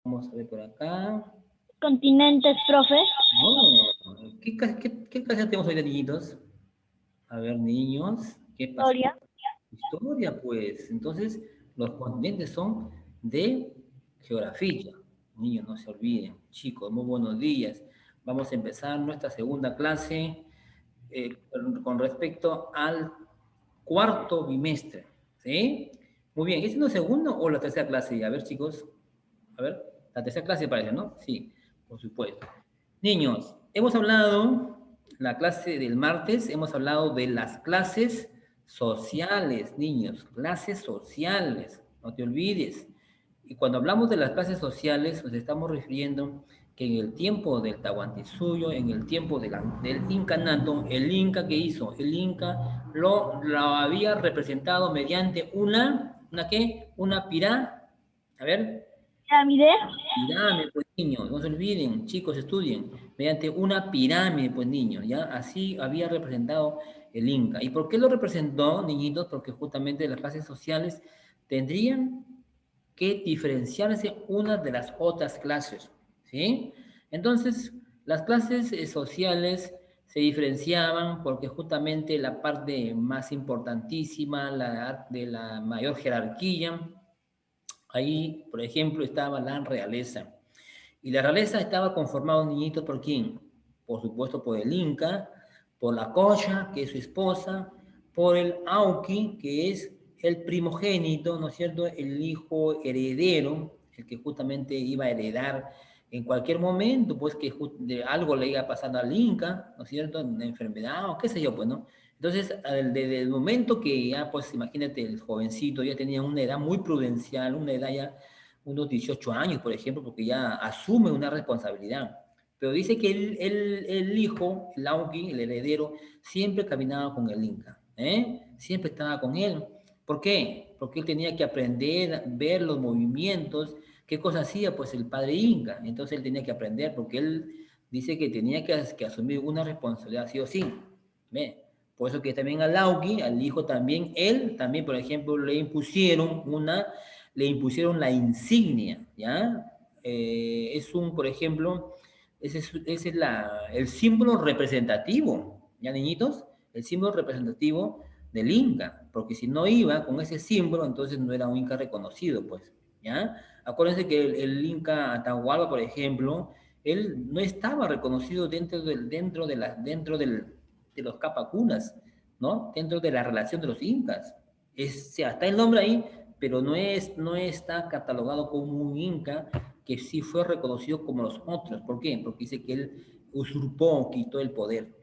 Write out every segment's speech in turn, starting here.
Vamos a ver por acá. Continentes, profe. Oh, ¿qué clase tenemos hoy de niñitos? A ver, niños, ¿qué pasó? Historia. Historia, pues. Entonces, los continentes son de geografía. Niños, no se olviden. Chicos, muy buenos días. Vamos a empezar nuestra segunda clase con respecto al cuarto bimestre. ¿Sí? Muy bien. ¿Es la segunda o la tercera clase? A ver, chicos. A ver, la tercera clase parece, ¿no? Sí, por supuesto. Niños, hemos hablado, la clase del martes, hemos hablado de las clases sociales, niños, clases sociales, no te olvides. Y cuando hablamos de las clases sociales, nos estamos refiriendo que en el tiempo del Tahuantinsuyo, en el tiempo del incanato, el Inca que hizo, el Inca lo había representado mediante ¿una qué? Una a ver, Pirámide. pirámide, pues niños, no se olviden, chicos, estudien, mediante una pirámide, pues niños, ¿ya? Así había representado el Inca. ¿Y por qué lo representó, niñitos? Porque justamente las clases sociales tendrían que diferenciarse unas de las otras clases, ¿sí? Entonces, las clases sociales se diferenciaban porque justamente la parte más importantísima, de la mayor jerarquía, ahí, por ejemplo, estaba la realeza. Y la realeza estaba conformada, niñito, ¿por quién? Por supuesto, por el Inca, por la Cocha, que es su esposa, por el Auqui, que es el primogénito, ¿no es cierto? El hijo heredero, el que justamente iba a heredar en cualquier momento, pues que de algo le iba pasando al Inca, ¿no es cierto? Una enfermedad o qué sé yo, pues, ¿no? Entonces, desde el momento que ya, pues imagínate, el jovencito ya tenía una edad muy prudencial, una edad ya unos 18 años, por ejemplo, porque ya asume una responsabilidad. Pero dice que el hijo, el Auqui, el heredero, siempre caminaba con el Inca, ¿eh? Siempre estaba con él. ¿Por qué? Porque él tenía que aprender, a ver los movimientos, qué cosa hacía pues el padre Inca. Entonces él tenía que aprender porque él dice que tenía que asumir una responsabilidad sí o sí. ¿Ve? Por eso que también al Auqui, al hijo también, él también, por ejemplo, le impusieron la insignia, ¿ya? Es un, por ejemplo, ese es el símbolo representativo, ¿ya, niñitos? El símbolo representativo del Inca, porque si no iba con ese símbolo, entonces no era un Inca reconocido, pues, ¿ya? Acuérdense que el Inca Atahualpa, por ejemplo, él no estaba reconocido de los capacunas, ¿no? Dentro de la relación de los incas. Está el nombre ahí, pero no está catalogado como un inca que sí fue reconocido como los otros. ¿Por qué? Porque dice que él usurpó, quitó el poder.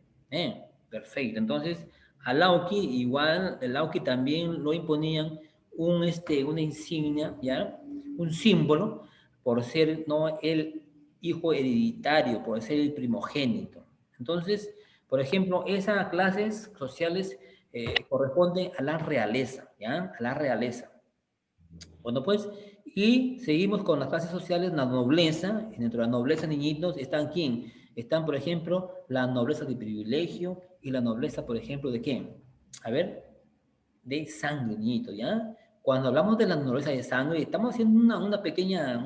Perfecto. Entonces, a Lauki, igual, el Lauki también lo imponían una insignia, ¿ya? Un símbolo, por ser no el hijo hereditario, por ser el primogénito. Entonces, por ejemplo, esas clases sociales corresponden a la realeza, ¿ya? A la realeza. Bueno, pues, y seguimos con las clases sociales, la nobleza, y dentro de la nobleza, niñitos, ¿están quién? Están, por ejemplo, la nobleza de privilegio y la nobleza, por ejemplo, ¿de qué? A ver, de sangre, niñitos, ¿ya? Cuando hablamos de la nobleza de sangre, estamos haciendo una pequeña,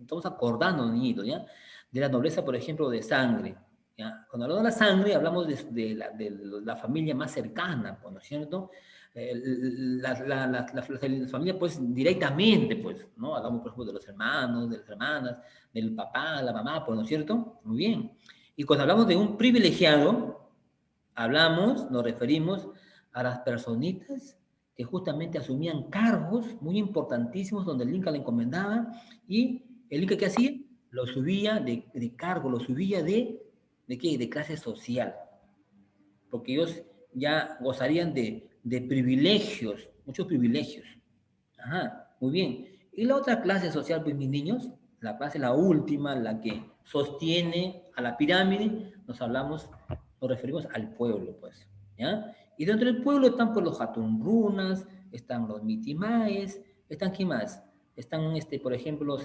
estamos acordando, niñitos, ¿ya? De la nobleza, por ejemplo, de sangre, ¿ya? Cuando hablamos de la sangre, hablamos de la familia más cercana, pues, ¿no es cierto? La familia, pues, directamente, pues, ¿no? Hablamos, por ejemplo, de los hermanos, de las hermanas, del papá, la mamá, pues, ¿no es cierto? Muy bien. Y cuando hablamos de un privilegiado, nos referimos a las personitas que justamente asumían cargos muy importantísimos donde el Inca le encomendaba y el Inca, ¿qué hacía? Lo subía de cargo, lo subía ¿de qué? De clase social, porque ellos ya gozarían de privilegios, muchos privilegios. Ajá, muy bien. Y la otra clase social, pues mis niños, la última, la que sostiene a la pirámide, nos referimos al pueblo, pues, ¿ya? Y dentro del pueblo están pues los Hatunrunas, están los Mitimaes, están ¿qué más? Están, por ejemplo, los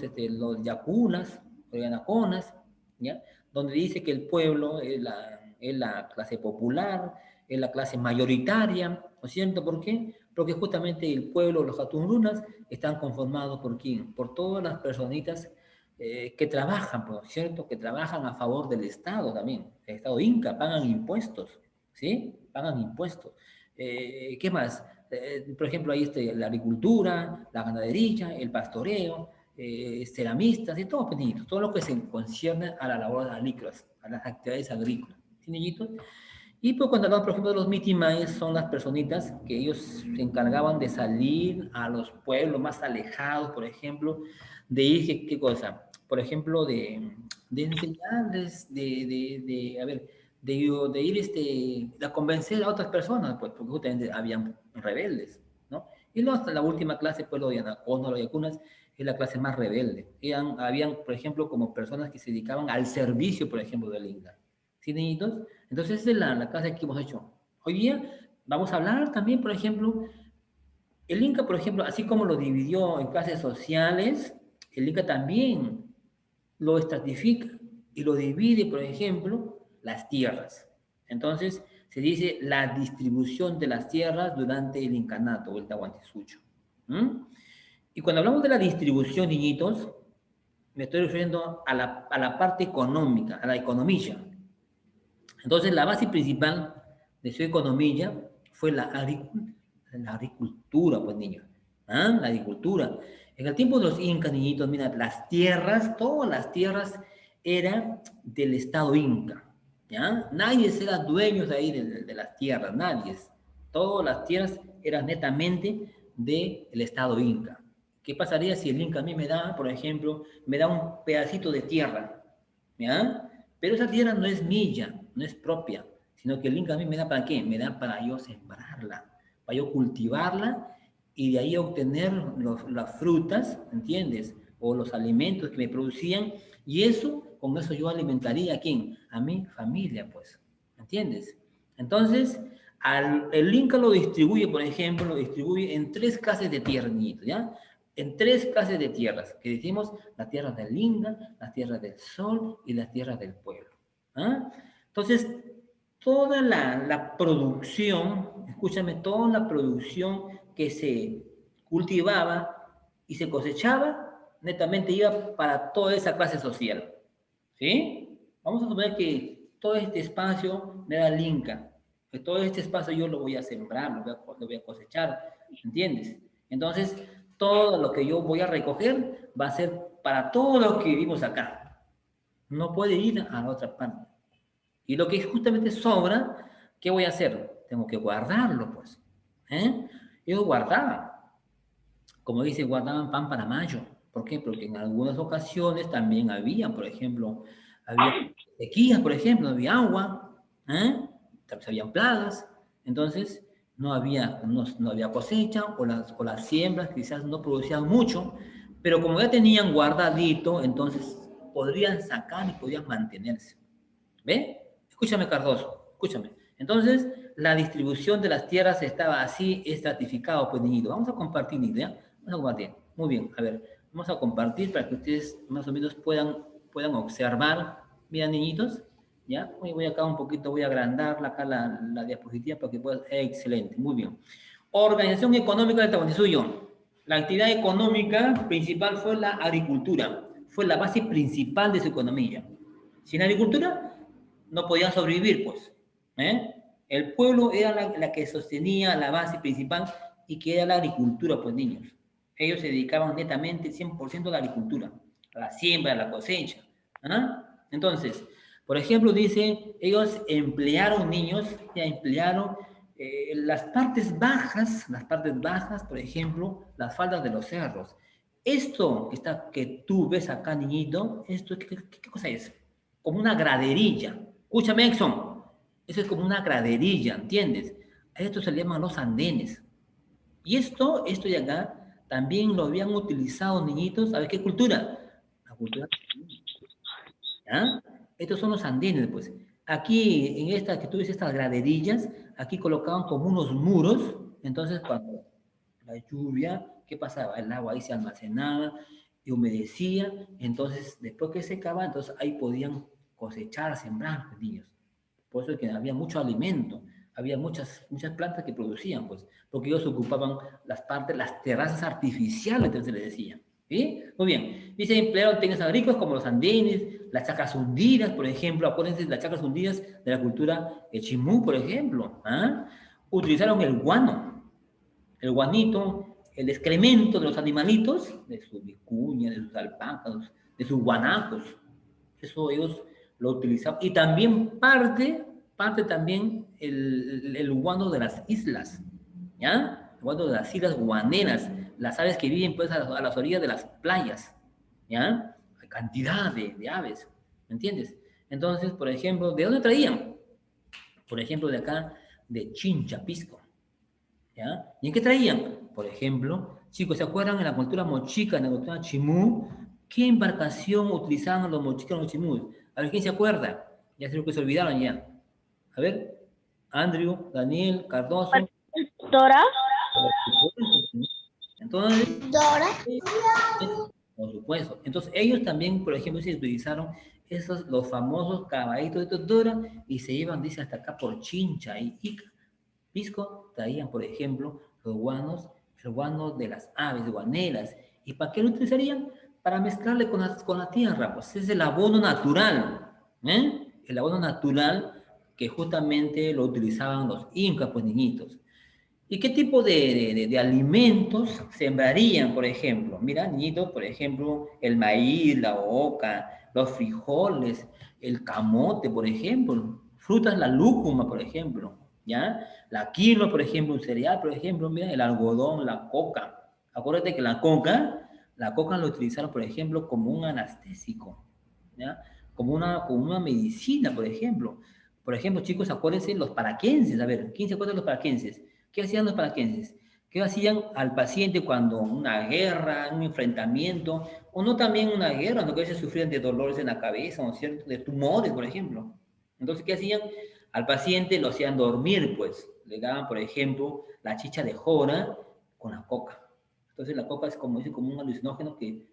Yacunas, o Yanaconas, ¿ya? Donde dice que el pueblo es la clase popular, es la clase mayoritaria, ¿no es cierto? ¿Por qué? Porque justamente el pueblo, los Hatunrunas, están conformados por quién? Por todas las personitas que trabajan, por cierto, que trabajan a favor del Estado también, el Estado Inca, pagan impuestos, ¿sí? Pagan impuestos. ¿Qué más? Por ejemplo, ahí está la agricultura, la ganadería, el pastoreo, ceramistas y todo, pues, niñitos, todo lo que se concierne a la labor agrícolas, a las actividades agrícolas, ¿sí, niñitos? Y pues cuando hablamos, por ejemplo, de los mitimaes, son las personitas que ellos se encargaban de salir a los pueblos más alejados, por ejemplo, de ir, ¿qué cosa? Por ejemplo, de enseñarles, a ver, de ir a convencer a otras personas, pues, porque justamente habían rebeldes, ¿no? Y luego hasta la última clase, pues, lo de Anaconda, lo de Yacunas, es la clase más rebelde. Habían, por ejemplo, como personas que se dedicaban al servicio, por ejemplo, del Inca. ¿Sí, niñitos? Entonces, esa es la clase que hemos hecho. Hoy día vamos a hablar también, por ejemplo, el Inca, por ejemplo, así como lo dividió en clases sociales, el Inca también lo estratifica y lo divide, por ejemplo, las tierras. Entonces, se dice la distribución de las tierras durante el incanato o el Tahuantinsuyo. ¿Mm? Y cuando hablamos de la distribución, niñitos, me estoy refiriendo a la parte económica, a la economía. Entonces, la base principal de su economía fue la agricultura, pues, niños. ¿Ah? La agricultura. En el tiempo de los incas, niñitos, mira, las tierras, todas las tierras eran del Estado inca. ¿Ya? Nadie era dueño de ahí de las tierras, nadie. Todas las tierras eran netamente del Estado inca. ¿Qué pasaría si el inca a mí me da, por ejemplo, me da un pedacito de tierra? ¿Ya? Pero esa tierra no es mía, no es propia, sino que el Inca a mí me da para qué, me da para yo sembrarla, para yo cultivarla y de ahí obtener las frutas, ¿entiendes? O los alimentos que me producían y eso, con eso yo alimentaría a quién, a mi familia, pues, ¿entiendes? Entonces, el Inca lo distribuye, por ejemplo, lo distribuye en 3 clases de tierra, ¿ya? En 3 clases de tierras, que decimos la tierra del Inca, la tierra del sol y la tierra del pueblo. ¿Ah? Entonces, toda la producción, escúchame, toda la producción que se cultivaba y se cosechaba, netamente iba para toda esa clase social. ¿Sí? Vamos a suponer que todo este espacio me da el Inca, que todo este espacio yo lo voy a sembrar, lo voy a cosechar, ¿entiendes? Entonces, todo lo que yo voy a recoger va a ser para todos los que vivimos acá. No puede ir a la otra parte. Y lo que justamente sobra, ¿qué voy a hacer? Tengo que guardarlo, pues. ¿Eh? Yo guardaba, como dice, guardaban pan para mayo. ¿Por qué? Porque en algunas ocasiones también había, por ejemplo, había sequías, por ejemplo, no había agua, ¿eh? Habían plagas, entonces no había cosecha o las siembras quizás no producían mucho, pero como ya tenían guardadito, entonces podrían sacar y podían mantenerse. ¿Ve? Escúchame, Cardoso, escúchame. Entonces, la distribución de las tierras estaba así estratificado, pues, niñito. Vamos a compartir, niñito, ¿ya? Vamos a compartir. Muy bien, a ver, vamos a compartir para que ustedes más o menos puedan observar. Mira, niñitos, ¿ya? Voy acá un poquito, voy a agrandar acá la diapositiva para que puedan... Excelente, muy bien. Organización económica del Tahuantinsuyo. La actividad económica principal fue la agricultura. Fue la base principal de su economía. Sin agricultura, no podían sobrevivir, pues. ¿Eh? El pueblo era la que sostenía la base principal y que era la agricultura, pues, niños. Ellos se dedicaban netamente 100% a la agricultura, a la siembra, a la cosecha. ¿Ah? Entonces, por ejemplo, dice, ellos emplearon niños, ya emplearon las partes bajas, por ejemplo, las faldas de los cerros. Esto que tú ves acá, niñito, ¿qué cosa es? Como una graderilla. Escúchame, Exxon. Eso es como una graderilla, ¿entiendes? A esto se le llaman los andenes. Y esto de acá, también lo habían utilizado niñitos. ¿Sabes qué cultura? La cultura. ¿Ya? Estos son los andenes, pues. Aquí, en esta que tú ves, estas graderillas, aquí colocaban como unos muros. Entonces, cuando la lluvia, ¿qué pasaba? El agua ahí se almacenaba y humedecía. Entonces, después que secaba, entonces ahí podían cosechar, sembrar, pues, niños. Por eso es que había mucho alimento, había muchas plantas que producían, pues, porque ellos ocupaban las terrazas artificiales, entonces se les decía. ¿Sí? Muy bien. Dice, emplearon técnicas agrícolas como los andenes, las chacras hundidas, por ejemplo. Acuérdense de las chacras hundidas de la cultura Chimú, por ejemplo. ¿Ah? Utilizaron el guano, el guanito, el excremento de los animalitos, de sus vicuñas, de sus alpacas, de sus guanacos. Eso ellos lo utilizaban. Y también parte también el guano de las islas, ¿ya? El guano de las islas guaneras, las aves que viven pues a las orillas de las playas, ¿ya? Hay cantidad de aves, ¿me entiendes? Entonces, por ejemplo, ¿de dónde traían? Por ejemplo, de acá, de Chincha, Pisco, ¿ya? ¿Y en qué traían? Por ejemplo, chicos, ¿se acuerdan en la cultura mochica, en la cultura chimú? ¿Qué embarcación utilizaban los mochicas, los chimús? A ver, ¿quién se acuerda? Ya creo que se olvidaron ya. A ver, Andrew, Daniel, Cardoso. Dora. Por supuesto, sí. Entonces, Dora. por supuesto. Entonces, ellos también, por ejemplo, se utilizaron esos, los famosos caballitos de Dora y se llevan, dice, hasta acá por Chincha y Ica. Pisco traían, por ejemplo, los guanos, el guano de las aves guaneras. ¿Y para qué lo utilizarían? Para mezclarle con la tierra, pues es el abono natural, ¿eh? El abono natural que justamente lo utilizaban los incas, pues niñitos. ¿Y qué tipo de alimentos sembrarían, por ejemplo? Mira, niñitos, por ejemplo, el maíz, la oca, los frijoles, el camote, por ejemplo, frutas, la lúcuma, por ejemplo, ¿ya? La quinoa, por ejemplo, un cereal, por ejemplo, mira, el algodón, la coca. Acuérdate que la coca lo utilizaron, por ejemplo, como un anestésico, ¿ya? Como una medicina, por ejemplo. Por ejemplo, chicos, acuérdense los paraquenses. A ver, ¿quién se acuerda de los paraquenses? ¿Qué hacían los paraquenses? ¿Qué hacían al paciente cuando una guerra, un enfrentamiento, o no también una guerra, no que a veces sufrían de dolores en la cabeza, ¿no es cierto? De tumores, por ejemplo. Entonces, ¿qué hacían? Al paciente lo hacían dormir, pues. Le daban, por ejemplo, la chicha de jora con la coca. Entonces, la coca es como, dice, como un alucinógeno que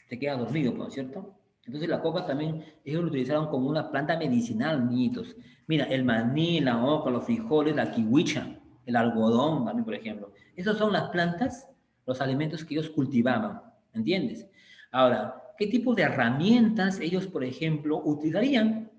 te queda dormido, ¿no es cierto? Entonces, la coca también, ellos lo utilizaron como una planta medicinal, niñitos. Mira, el maní, la oca, los frijoles, la kiwicha, el algodón también, por ejemplo. Esas son las plantas, los alimentos que ellos cultivaban, ¿entiendes? Ahora, ¿qué tipo de herramientas ellos, por ejemplo, utilizarían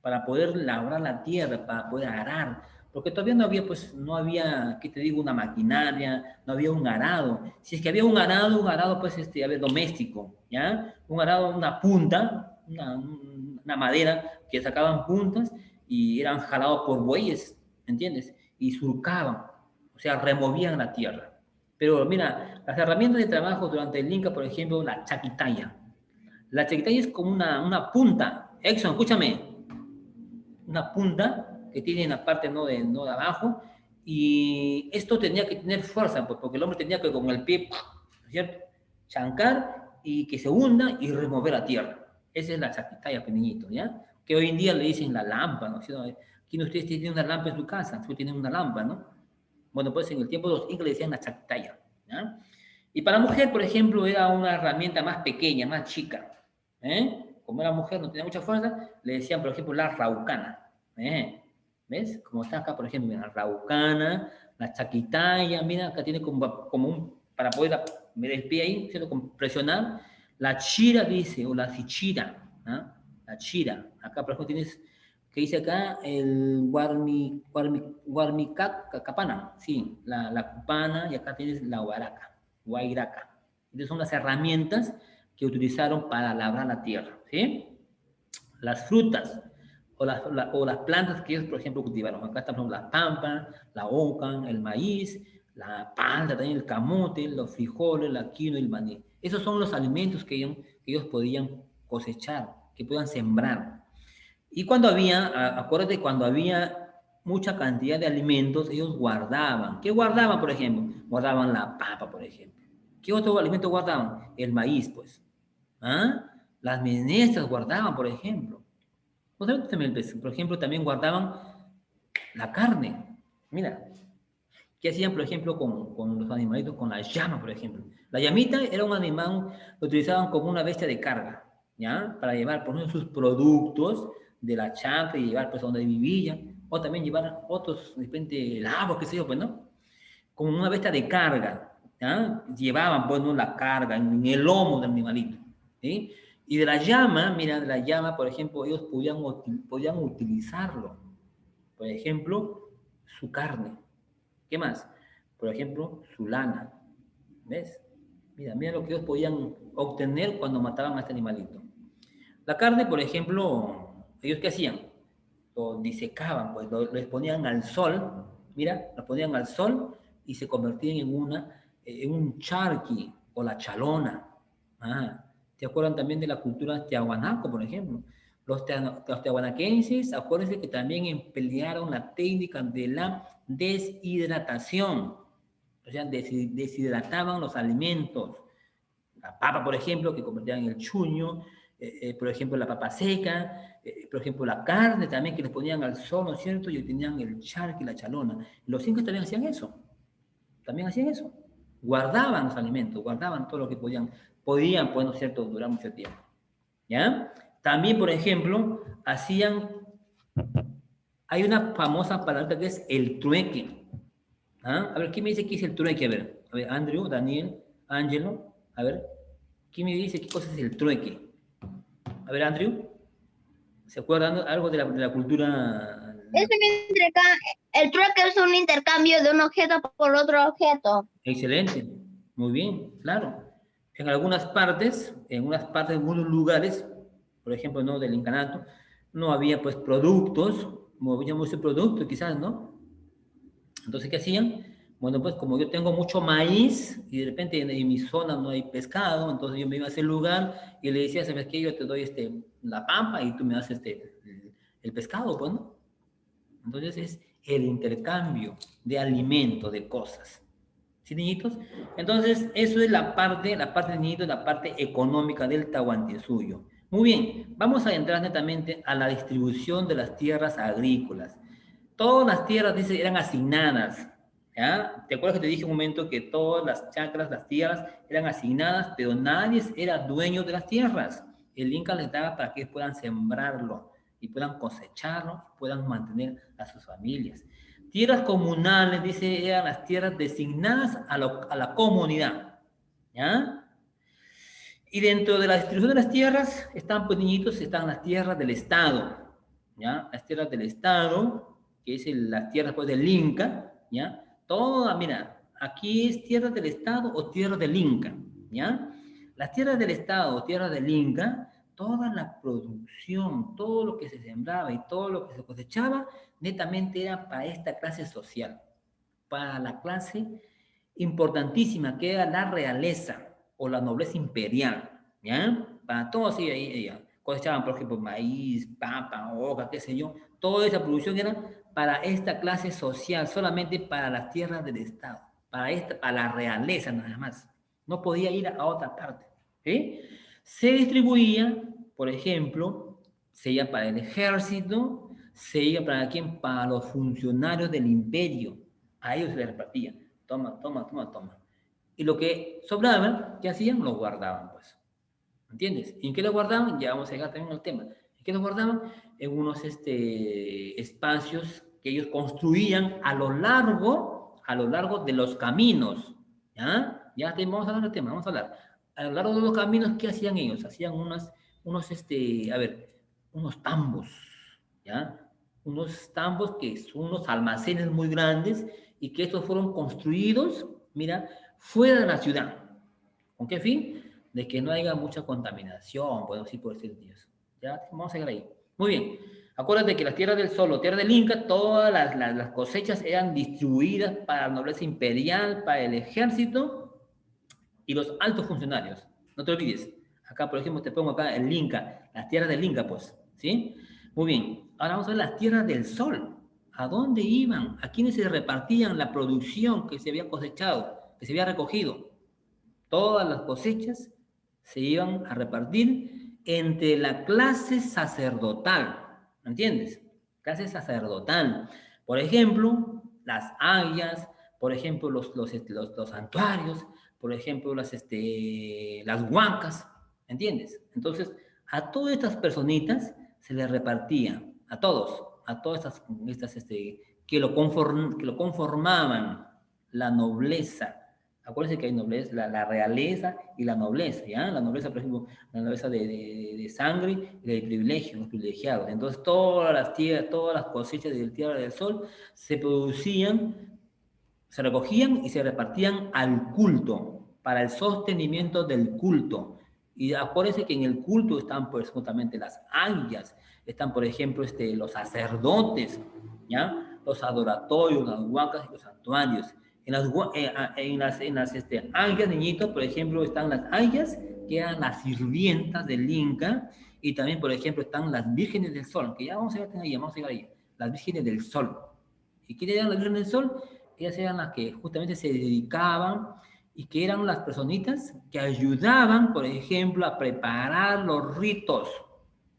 para poder labrar la tierra, para poder arar? Porque todavía no había, pues, no había, ¿qué te digo?, una maquinaria, no había un arado. Si es que había un arado, pues, a ver, doméstico, ¿ya? Un arado, una punta, una madera que sacaban puntas y eran jalados por bueyes, ¿entiendes? Y surcaban, o sea, removían la tierra. Pero mira, las herramientas de trabajo durante el Inca, por ejemplo, la chaquitaya. La chaquitaya es como una punta. Exxon, escúchame, una punta que tiene en la parte no de abajo, y esto tenía que tener fuerza, pues, porque el hombre tenía que con el pie, ¿cierto? Chancar y que se hunda y remover la tierra. Esa es la chaquitaya, pequeñito, ¿ya? Que hoy en día le dicen la lámpara, ¿no? ¿Quién de ustedes tiene una lámpara en su casa? Tú tienes una lámpara, ¿no? Bueno, pues en el tiempo de los incas le decían la chaquitaya, ¿ya? Y para la mujer, por ejemplo, era una herramienta más pequeña, más chica, ¿eh? Como era mujer, no tenía mucha fuerza, le decían, por ejemplo, la raucana, ¿eh? ¿Ves? Como está acá, por ejemplo, mira, la raucana, la chaquitaya, mira, acá tiene como un, para poder ver el pie ahí, ¿cierto? Como presionar. La chira dice, o la fichira, ¿ah? La chira. Acá, por ejemplo, tienes, que dice acá, el guarmicapana, sí, la cupana, y acá tienes la huaraca, guairaca. Entonces son las herramientas que utilizaron para labrar la tierra, ¿sí? Las frutas o las plantas que ellos, por ejemplo, cultivaron. Acá están la pampa, la oca, el maíz, la palta, también el camote, los frijoles, la quinoa y el maní. Esos son los alimentos que ellos podían cosechar, que podían sembrar. Y cuando había, acuérdate, cuando había mucha cantidad de alimentos, ellos guardaban. ¿Qué guardaban, por ejemplo? Guardaban la papa, por ejemplo. ¿Qué otro alimento guardaban? El maíz, pues. ¿Ah? Las menestras guardaban, por ejemplo. ¿No sabes también, por ejemplo, también guardaban la carne? Mira, ¿qué hacían, por ejemplo, con los animalitos? Con la llama, por ejemplo. La llamita era un animal, lo utilizaban como una bestia de carga, ¿ya? Para llevar, por ejemplo, sus productos de la chacra y llevar, pues, a donde vivían, o también llevar otros, de repente, lavos, qué sé yo, pues, ¿no? Como una bestia de carga, ¿ya? Llevaban, pues, ¿no? La carga en el lomo del animalito, ¿sí? Y de la llama, mira, de la llama, por ejemplo, ellos podían utilizarlo. Por ejemplo, su carne. ¿Qué más? Por ejemplo, su lana. ¿Ves? Mira, mira lo que ellos podían obtener cuando mataban a este animalito. La carne, por ejemplo, ¿ellos qué hacían? Lo disecaban, pues lo exponían al sol, mira, lo ponían al sol y se convertían en un charqui o la chalona. Ah, ¿te acuerdan también de la cultura tiahuanaco, por ejemplo? Los tiahuanaquenses, acuérdense que también emplearon la técnica de la deshidratación, o sea, deshidrataban los alimentos. La papa, por ejemplo, que convertían en el chuño, por ejemplo, la papa seca, por ejemplo, la carne también que les ponían al sol, ¿no es cierto? Y tenían el charqui, la chalona. Los incas también hacían eso. Guardaban los alimentos, guardaban todo lo que podían, pues, ¿no es cierto?, durar mucho tiempo. ¿Ya? También, por ejemplo, hay una famosa palabra que es el trueque. ¿Ah? A ver, ¿quién me dice qué es el trueque? A ver, Andrew, Daniel, Angelo, a ver, ¿quién me dice qué cosa es el trueque? A ver, Andrew, ¿se acuerdan algo de la cultura? El trueque es un intercambio de un objeto por otro objeto. Excelente, muy bien, claro. En algunas partes, en algunos lugares, por ejemplo, ¿no?, del incanato, no había pues productos, no había muchos productos quizás, ¿no? Entonces, ¿qué hacían? Bueno, pues como yo tengo mucho maíz y de repente en mi zona no hay pescado, entonces yo me iba a ese lugar y le decía, ¿sabes qué? Yo te doy la pampa y tú me das el pescado, pues, ¿no? Entonces es el intercambio de alimento, de cosas. ¿Sí, niñitos? Entonces, eso es la parte, niñitos, la parte económica del Tahuantinsuyo. Muy bien, vamos a entrar netamente a la distribución de las tierras agrícolas. Todas las tierras, dice, eran asignadas, ¿ya? ¿Te acuerdas que te dije un momento que todas las chacras, las tierras, eran asignadas, pero nadie era dueño de las tierras? El Inca les daba para que puedan sembrarlo y puedan cosecharlo, puedan mantener a sus familias. Tierras comunales, dice, eran las tierras designadas a la comunidad, ¿ya? Y dentro de la distribución de las tierras están, pues, niñitos, están las tierras del Estado, ¿ya? Las tierras del Estado, que es las tierras, pues, del Inca, ¿ya? Toda, mira, aquí es tierra del Estado o tierra del Inca, ¿ya? Las tierras del Estado o tierra del Inca, toda la producción, todo lo que se sembraba y todo lo que se cosechaba, netamente era para esta clase social, para la clase importantísima que era la realeza o la nobleza imperial, ¿ya? Para todos ellos cosechaban, por ejemplo, maíz, papa, hoja, qué sé yo. Toda esa producción era para esta clase social, solamente para las tierras del Estado, para la realeza nada más. No podía ir a otra parte, ¿sí? Se distribuía, por ejemplo, se iba para el ejército, se iba para quién, para los funcionarios del imperio. A ellos se les repartía. Toma, toma, toma, toma. Y lo que sobraba, ¿qué hacían? Lo guardaban, pues. ¿Entiendes? ¿Y en qué lo guardaban? Ya vamos a llegar también al tema. ¿En qué lo guardaban? En unos espacios que ellos construían a lo largo de los caminos. ¿Ya? Vamos a hablar del tema, vamos a hablar. A lo largo de los caminos, ¿qué hacían ellos? Hacían unos tambos, ¿ya? Unos tambos que son unos almacenes muy grandes y que estos fueron construidos, mira, fuera de la ciudad. ¿Con qué fin? De que no haya mucha contaminación, podemos decir, por decir Dios. Ya, vamos a llegar ahí. Muy bien. Acuérdate que las tierras del Sol o tierras del Inca, todas las cosechas eran distribuidas para la nobleza imperial, para el ejército y los altos funcionarios. No te olvides. Acá, por ejemplo, te pongo acá el Inca, las tierras del Inca, pues. ¿Sí? Muy bien. Ahora vamos a ver las tierras del Sol. ¿A dónde iban? ¿A quiénes se repartían la producción que se había cosechado, que se había recogido? Todas las cosechas se iban a repartir entre la clase sacerdotal, ¿me entiendes? Clase sacerdotal. Por ejemplo, las ayas, por ejemplo, los santuarios, por ejemplo, las huancas, ¿me entiendes? Entonces, a todas estas personitas se les repartía, a todas estas que lo conformaban la nobleza Acuérdense que hay nobleza, la realeza y la nobleza, ¿ya? La nobleza, por ejemplo, la nobleza de sangre y de privilegio, los privilegiados. Entonces, todas las tierras, todas las cosechas de la Tierra del Sol se producían, se recogían y se repartían al culto, para el sostenimiento del culto. Y acuérdense que en el culto están, pues, justamente las águilas, están, por ejemplo, los sacerdotes, ¿ya? Los adoratorios, las huacas y los santuarios. En las águilas, niñitos, por ejemplo, están las águilas, que eran las sirvientas del Inca, y también, por ejemplo, están las vírgenes del sol, que ya vamos a llegar ahí, vamos a llegar ahí, las vírgenes del sol. ¿Y quiénes eran las vírgenes del sol? Ellas eran las que justamente se dedicaban y que eran las personitas que ayudaban, por ejemplo, a preparar los ritos,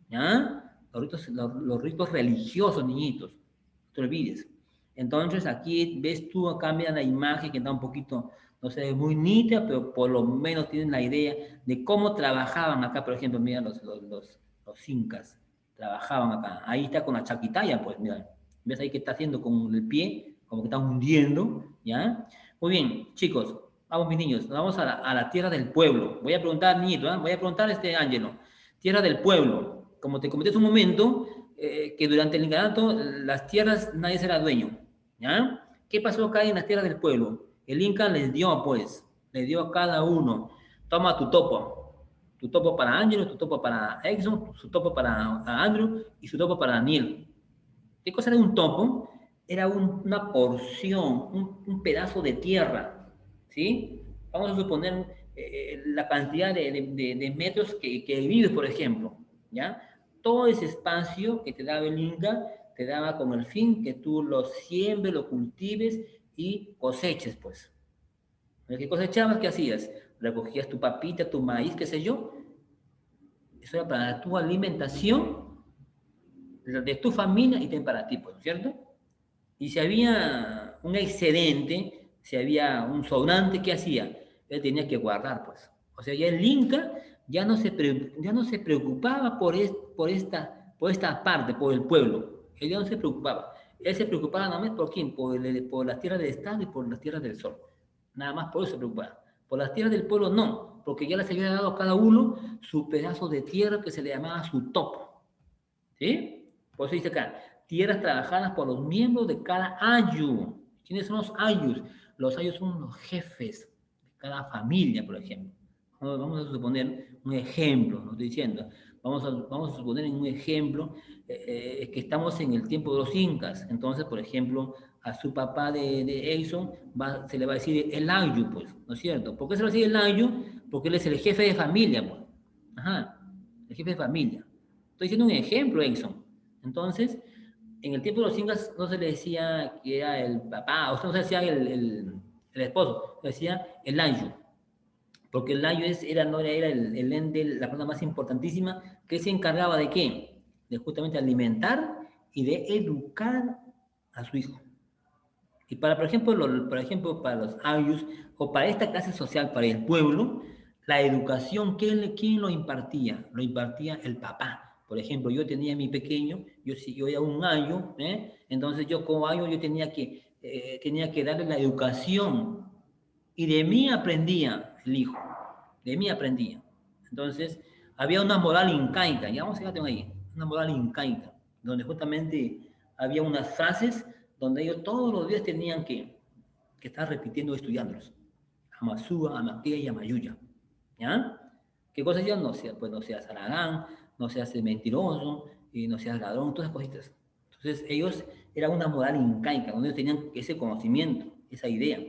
¿ya? Los ritos religiosos, niñitos, no te olvides. Entonces, aquí ves tú, cambia la imagen que está un poquito, no sé, muy nítida, pero por lo menos tienen la idea de cómo trabajaban acá, por ejemplo, mira, los incas trabajaban acá. Ahí está con la chaquitaya, pues, mira, ves ahí que está haciendo con el pie, como que está hundiendo, ¿ya? Muy bien, chicos, vamos mis niños, vamos a la tierra del pueblo. Voy a preguntar, niñito, ¿eh? Voy a preguntar Ángelo, tierra del pueblo. Como te comenté hace un momento, que durante el incanato las tierras nadie será dueño, ¿ya? ¿Qué pasó acá en las tierras del pueblo? El Inca les dio, pues, les dio a cada uno, toma tu topo para Ángelo, tu topo para Exxon, su topo para Andrew y su topo para Daniel. ¿Qué cosa era un topo? Era una porción, pedazo de tierra, ¿sí? Vamos a suponer la cantidad de metros que vives, por ejemplo, ¿ya? Todo ese espacio que te daba el Inca, te daba con el fin que tú lo siembres, lo cultives y coseches, pues. ¿Qué cosechabas? ¿Qué hacías? Recogías tu papita, tu maíz, qué sé yo. Eso era para tu alimentación, de tu familia y también para ti, pues, ¿cierto? Y si había un excedente, si había un sobrante, ¿qué hacía? Él tenía que guardar, pues. O sea, ya el Inca ya no se preocupaba por esta parte, por el pueblo. Él ya no se preocupaba. Él se preocupaba nada más por quién, por las tierras del Estado y por las tierras del Sol. Nada más por eso se preocupaba. Por las tierras del pueblo no, porque ya les había dado a cada uno su pedazo de tierra que se le llamaba su topo. ¿Sí? Por eso dice acá, tierras trabajadas por los miembros de cada ayu. ¿Quiénes son los ayus? Los ayus son los jefes de cada familia, por ejemplo. Vamos a suponer un ejemplo, no estoy diciendo. Vamos a suponer un ejemplo que estamos en el tiempo de los incas. Entonces, por ejemplo, a su papá de Edson se le va a decir el ayu, pues, ¿no es cierto? ¿Por qué se le va a decir el ayu? Porque él es el jefe de familia, pues. Ajá, el jefe de familia. Estoy diciendo un ejemplo, Edson. Entonces, en el tiempo de los incas no se le decía que era el papá, o sea, no se decía el esposo, se decía el ayu. Porque el ayu era el ente, la persona más importantísima, que se encargaba de qué? De justamente alimentar y de educar a su hijo. Y por ejemplo, para los ayus, o para esta clase social, para el pueblo, la educación, ¿quién lo impartía? Lo impartía el papá. Por ejemplo, yo tenía a mi pequeño, yo era un ayo, entonces yo como ayo yo tenía que darle la educación. Y de mí aprendía el hijo, de mí aprendía. Entonces, había una moral incaica, ya vamos a llegar ahí, una moral incaica, donde justamente había unas frases donde ellos todos los días tenían que estar repitiendo, estudiándolos. Amasúa, Amaquea y Amayuya. ¿Ya? ¿Qué cosas ya? Pues no seas haragán, no seas mentiroso, y no seas ladrón, todas esas cositas. Entonces ellos eran una moral incaica, donde ellos tenían ese conocimiento, esa idea,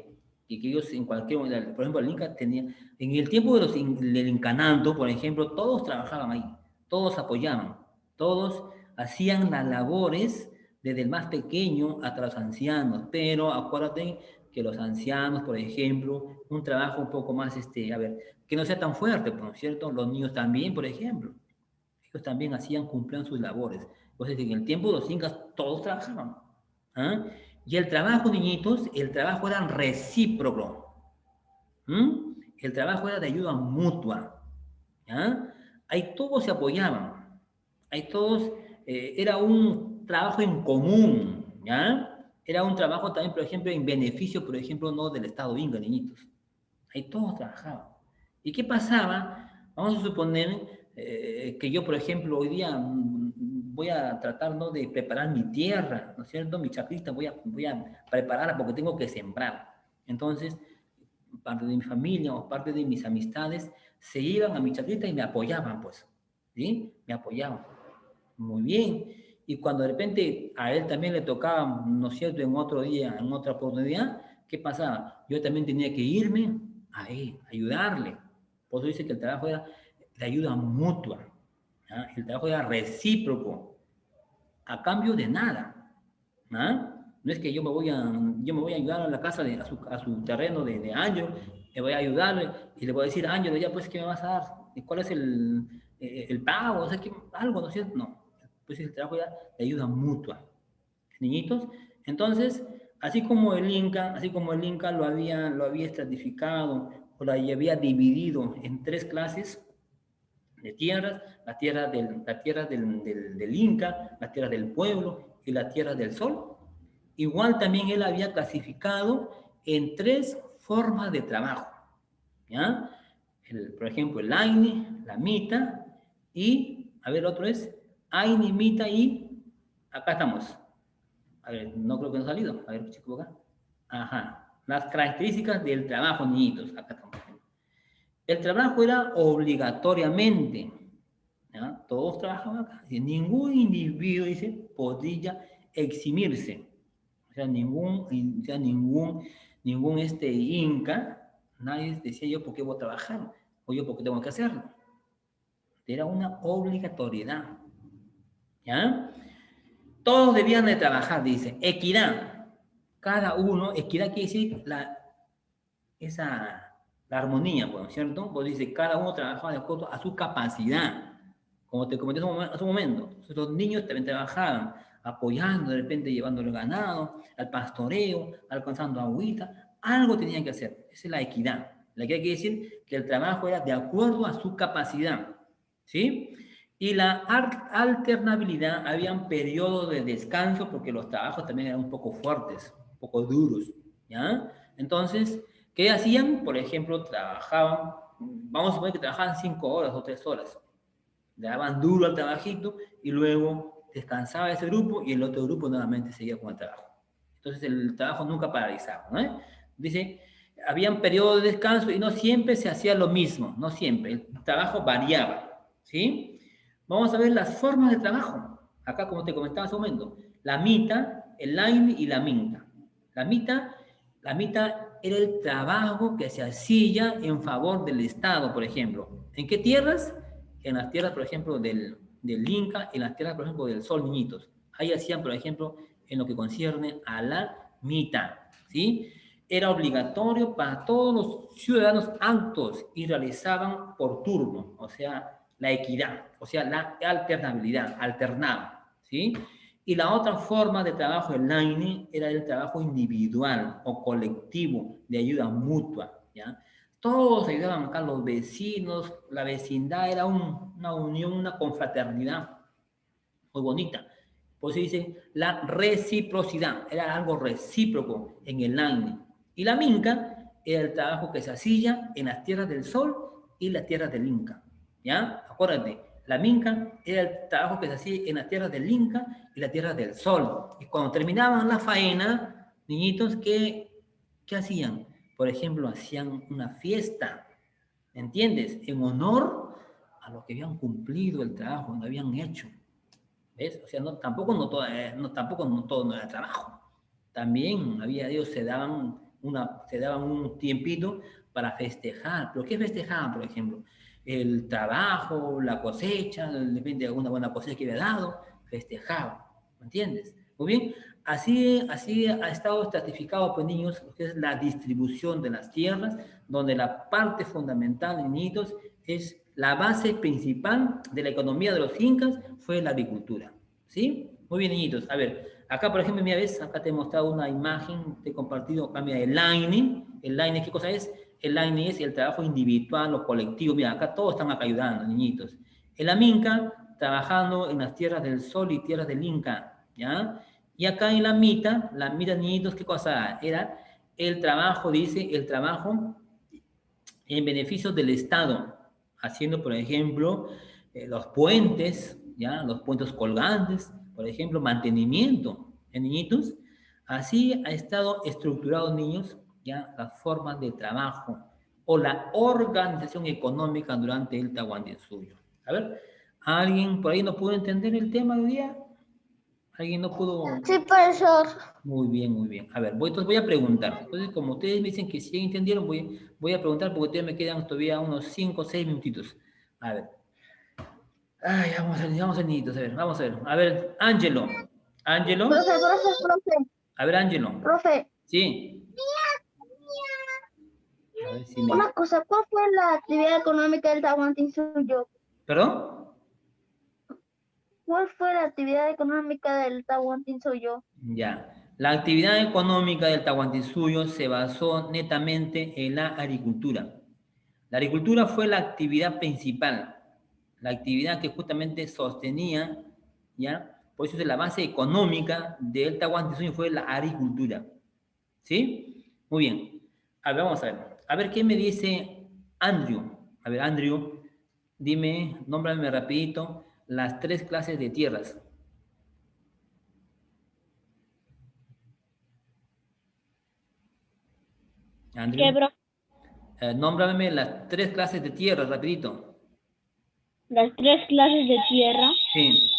y que ellos en cualquier momento, por ejemplo, el Inca tenía, en el tiempo del Incanato, por ejemplo, todos trabajaban ahí, todos apoyaban, todos hacían las labores desde el más pequeño hasta los ancianos, pero acuérdate que los ancianos, por ejemplo, un trabajo un poco más, que no sea tan fuerte, ¿no es cierto? Los niños también, por ejemplo, ellos también cumplían sus labores. Entonces, en el tiempo de los incas, todos trabajaban. ¿Ah? Y el trabajo, niñitos, el trabajo era recíproco. El trabajo era de ayuda mutua. ¿Ya? Ahí todos se apoyaban. Ahí todos, era un trabajo en común, ¿ya? Era un trabajo también, por ejemplo, en beneficio, por ejemplo, no del Estado Inca, niñitos. Ahí todos trabajaban. ¿Y qué pasaba? Vamos a suponer que yo, por ejemplo, hoy día voy a tratar, ¿no?, de preparar mi tierra, ¿no es cierto? Mi chacrita, voy a prepararla porque tengo que sembrar. Entonces, parte de mi familia o parte de mis amistades se iban a mi chacrita y me apoyaban, pues, ¿sí? Me apoyaban. Muy bien. Y cuando de repente a él también le tocaba, ¿no es cierto?, en otro día, en otra oportunidad, ¿qué pasaba? Yo también tenía que irme a él, ayudarle. Por eso dice que el trabajo era de ayuda mutua. ¿Ah? El trabajo era recíproco, a cambio de nada. ¿Ah? No es que yo me voy a ayudar a la casa, a su terreno de Ángel, le voy a ayudarle y le voy a decir, Ángel, ya pues, ¿qué me vas a dar? ¿Y cuál es el pago? O sea, algo, ¿no es cierto? No, pues el trabajo ya de ayuda mutua. Niñitos, entonces, así como el Inca lo había estratificado o lo había dividido en 3 clases de tierras, la tierra del Inca, la tierra del pueblo y la tierra del sol. Igual también él había clasificado en 3 formas de trabajo, ¿ya? Por ejemplo, el Aini, la Mita y, a ver, otro es Aini, Mita y, acá estamos. A ver, no creo que no ha salido. A ver, chico, acá. Ajá. Las características del trabajo, niñitos. Acá estamos. El trabajo era obligatoriamente, ¿ya? Todos trabajaban acá. Ningún individuo, dice, podía eximirse. O sea, ningún inca, nadie decía yo por qué voy a trabajar, o yo por qué tengo que hacerlo. Era una obligatoriedad. ¿Ya? Todos debían de trabajar, dice. Equidad. Cada uno, equidad quiere decir la armonía, pues, ¿cierto? Pues dice, cada uno trabajaba de acuerdo a su capacidad. Como te comenté hace un momento. Entonces, los niños también trabajaban, apoyando, de repente llevando el ganado, al pastoreo, alcanzando agüita. Algo tenían que hacer. Esa es la equidad. La equidad quiere decir que el trabajo era de acuerdo a su capacidad. ¿Sí? Y la alternabilidad, habían periodos de descanso porque los trabajos también eran un poco fuertes, un poco duros, ¿ya? Entonces, ¿qué hacían? Por ejemplo, trabajaban, vamos a suponer que trabajaban 5 horas o 3 horas, le daban duro al trabajito y luego descansaba ese grupo y el otro grupo nuevamente seguía con el trabajo. Entonces, el trabajo nunca paralizaba, ¿no? Dice, habían periodos de descanso y no siempre se hacía lo mismo, no siempre, el trabajo variaba, ¿sí? Vamos a ver las formas de trabajo. Acá, como te comentaba hace un momento, la mita, el line y la minta. La mita era el trabajo que se hacía en favor del Estado, por ejemplo. ¿En qué tierras? En las tierras, por ejemplo, del Inca, en las tierras, por ejemplo, del Sol, niñitos. Ahí hacían, por ejemplo, en lo que concierne a la mita, ¿sí? Era obligatorio para todos los ciudadanos aptos y realizaban por turno, o sea, la equidad, o sea, la alternabilidad, alternaba, ¿sí? Y la otra forma de trabajo en line era el trabajo individual o colectivo de ayuda mutua, ¿ya? Todos ayudaban acá, los vecinos, la vecindad, era una unión, una confraternidad muy bonita. Por eso dice la reciprocidad, era algo recíproco en el line. Y la minca era el trabajo que se hacía en las tierras del sol y las tierras del Inca. ¿Ya? Acuérdate, la minca era el trabajo que se hacía en las tierras del Inca y las tierras del sol. Y cuando terminaban la faena, niñitos, ¿qué hacían? Por ejemplo, hacían una fiesta, ¿entiendes? En honor a lo que habían cumplido el trabajo, lo habían hecho. ¿Ves? O sea, tampoco no todo no era trabajo. También ellos se daban un tiempito para festejar. ¿Pero qué festejaban, por ejemplo? El trabajo, la cosecha, depende de alguna buena cosecha que había dado, festejaban. ¿Me entiendes? Muy bien, así ha estado estratificado, pues, niños, lo que es la distribución de las tierras, donde la parte fundamental, niñitos, es la base principal de la economía de los incas fue la agricultura. ¿Sí? Muy bien, niñitos. A ver, acá, por ejemplo, mira, ves, acá te he mostrado una imagen, te he compartido, cambia el line. El line, ¿qué cosa es? El line es el trabajo individual o colectivo. Mira, acá todos están acá ayudando, niñitos. El Aminca, trabajando en las tierras del Sol y tierras del Inca, ¿ya? Y acá en la mita, niñitos, ¿qué cosa era? El trabajo, dice, el trabajo en beneficio del Estado, haciendo, por ejemplo, los puentes, ¿ya? Los puentes colgantes, por ejemplo, mantenimiento en niñitos. Así ha estado estructurado, niños, ya las formas de trabajo o la organización económica durante el Tahuantinsuyo. A ver, ¿alguien por ahí no pudo entender el tema de hoy día? ¿Alguien no pudo? Sí, profesor. Muy bien, muy bien. A ver, entonces voy a preguntar. Entonces, como ustedes me dicen que sí entendieron, voy a preguntar porque todavía me quedan todavía unos 5 o 6 minutitos. A ver. Ay, vamos a ver, niñitos, a ver, vamos a ver. A ver, Ángelo. Ángelo. Profe. A ver, Ángelo. Profe, Sí. A ver si me... una cosa, ¿cuál fue la actividad económica del Tahuantinsuyo? ¿Perdón? ¿Cuál fue la actividad económica del Tahuantinsuyo? Ya. La actividad económica del Tahuantinsuyo se basó netamente en la agricultura. La agricultura fue la actividad principal, la actividad que justamente sostenía, ¿ya? Por eso es la base económica del Tahuantinsuyo fue la agricultura. ¿Sí? Muy bien. A ver, vamos a ver. A ver, ¿qué me dice Andrew? A ver, Andrew, dime, nómbrame rapidito las 3 clases de tierras. Andrew, ¿Qué, profe? nómbrame las 3 clases de tierras, rapidito. Las 3 clases de tierra. Sí.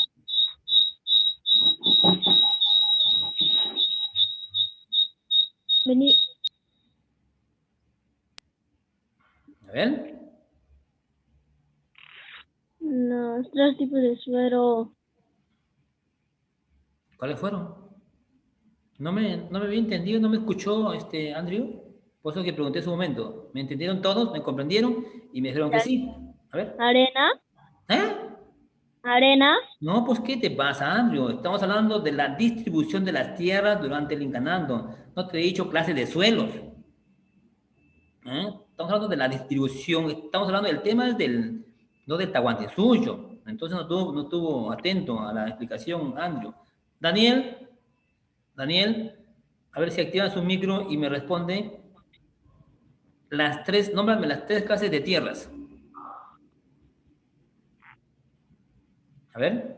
Vení. A ver. Los 3 tipos de suelo. ¿Cuáles fueron? No me había entendido, no me escuchó Andrew. Por eso que pregunté en su momento. ¿Me entendieron todos? ¿Me comprendieron? Y me dijeron que sí. A ver. Arena. ¿Eh? Arena. No, pues ¿qué te pasa, Andrew? Estamos hablando de la distribución de las tierras durante el Incanando. No te he dicho clases de suelos. Estamos hablando de la distribución. Estamos hablando del tema no del Tahuantinsuyo. Entonces no estuvo atento a la explicación, Andrew. Daniel, a ver si activa su micro y me responde nómbrame las 3 clases de tierras. A ver.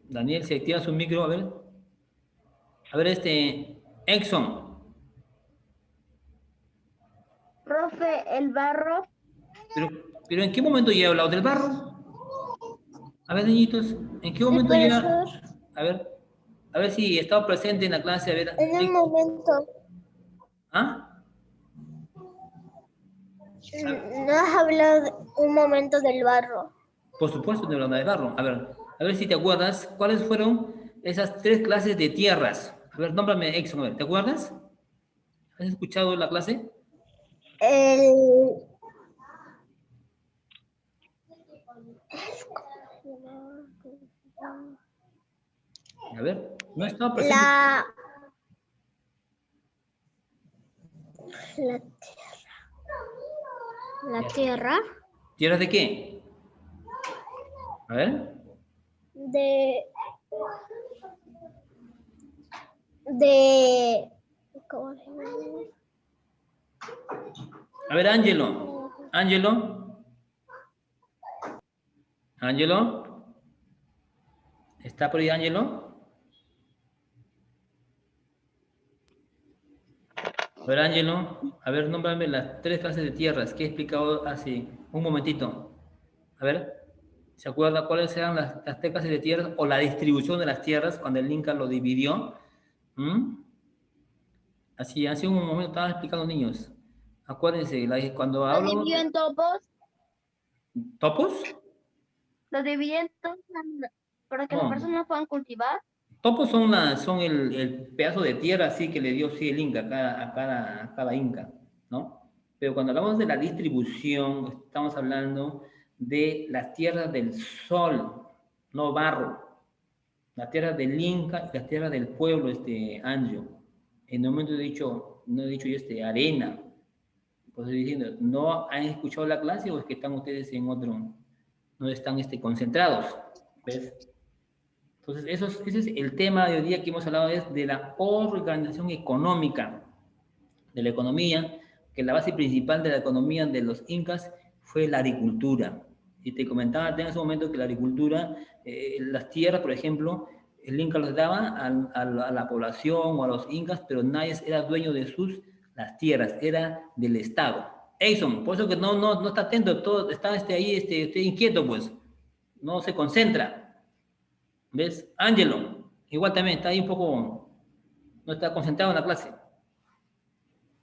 Daniel, si activa su micro, a ver. A ver, Exxon. Profe, el barro. Pero ¿en qué momento ya he hablado del barro? A ver, niñitos, ¿en qué momento Sí, ya? profesor. A ver si he estado presente en la clase, a ver. En un momento. ¿Ah? No has hablado un momento del barro. Por supuesto, de la de barro. A ver si te acuerdas, ¿cuáles fueron esas 3 clases de tierras? A ver, nómbrame Exxon, a ver, ¿te acuerdas? ¿Has escuchado la clase? El... A ver, no he estado presente. La tierra. ¿Tierras de qué? A ver. ¿Cómo se llama? A ver, Ángelo. ¿Está por ahí, Ángelo? A ver, Ángelo. A ver, nómbrame las 3 clases de tierras que he explicado hace un momentito. A ver, ¿se acuerda cuáles eran las 3 clases de tierras o la distribución de las tierras cuando el Inca lo dividió? Así, hace un momento estaba explicando, niños. Acuérdense, cuando Lo hablo... dividió en topos. ¿Topos? Lo dividió en topos para que las personas puedan cultivar. Topos son el pedazo de tierra así que le dio sí, el Inca a cada Inca, ¿no? Pero cuando hablamos de la distribución, estamos hablando de las tierras del sol, no barro. Las tierras del Inca y las tierras del pueblo, Andrew. En un momento no he dicho yo arena. Pues estoy diciendo, ¿no han escuchado la clase o es que están ustedes en otro, no están concentrados? ¿Ves? Entonces, ese es el tema de hoy día que hemos hablado, es de la organización económica. de la economía, que la base principal de la economía de los incas fue la agricultura. Y te comentaba en ese momento que la agricultura, las tierras, por ejemplo, el inca los daba a la población o a los incas, pero nadie era dueño de las tierras, era del Estado. Edson, por eso que no está atento, todo está ahí inquieto, pues, no se concentra. ¿Ves? Ángelo, igual también está ahí un poco, no está concentrado en la clase.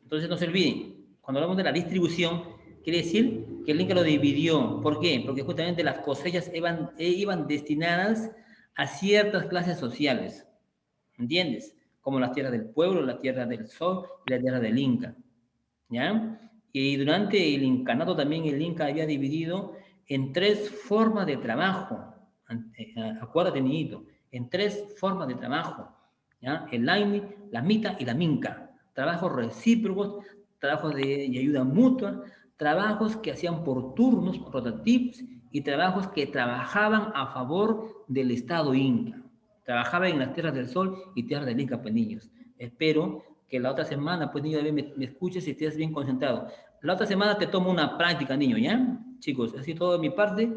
Entonces no se olviden, cuando hablamos de la distribución, quiere decir que el Inca lo dividió. ¿Por qué? Porque justamente las cosechas iban destinadas a ciertas clases sociales, ¿entiendes? Como las tierras del pueblo, la tierra del sol y la tierra del Inca, ¿ya? Y durante el incanato también el Inca había dividido en 3 formas de trabajo. Acuérdate, niñito, en 3 formas de trabajo, ¿ya? El Laini, la Mita y la Minca. Trabajos recíprocos, trabajos de ayuda mutua, trabajos que hacían por turnos rotativos y trabajos que trabajaban a favor del Estado Inca. Trabajaban en las tierras del sol y tierras del Inca, pues niños. Espero que la otra semana, pues niño, me escuches y estés bien concentrado. La otra semana te tomo una práctica, niño, ¿ya? Chicos, así todo de mi parte.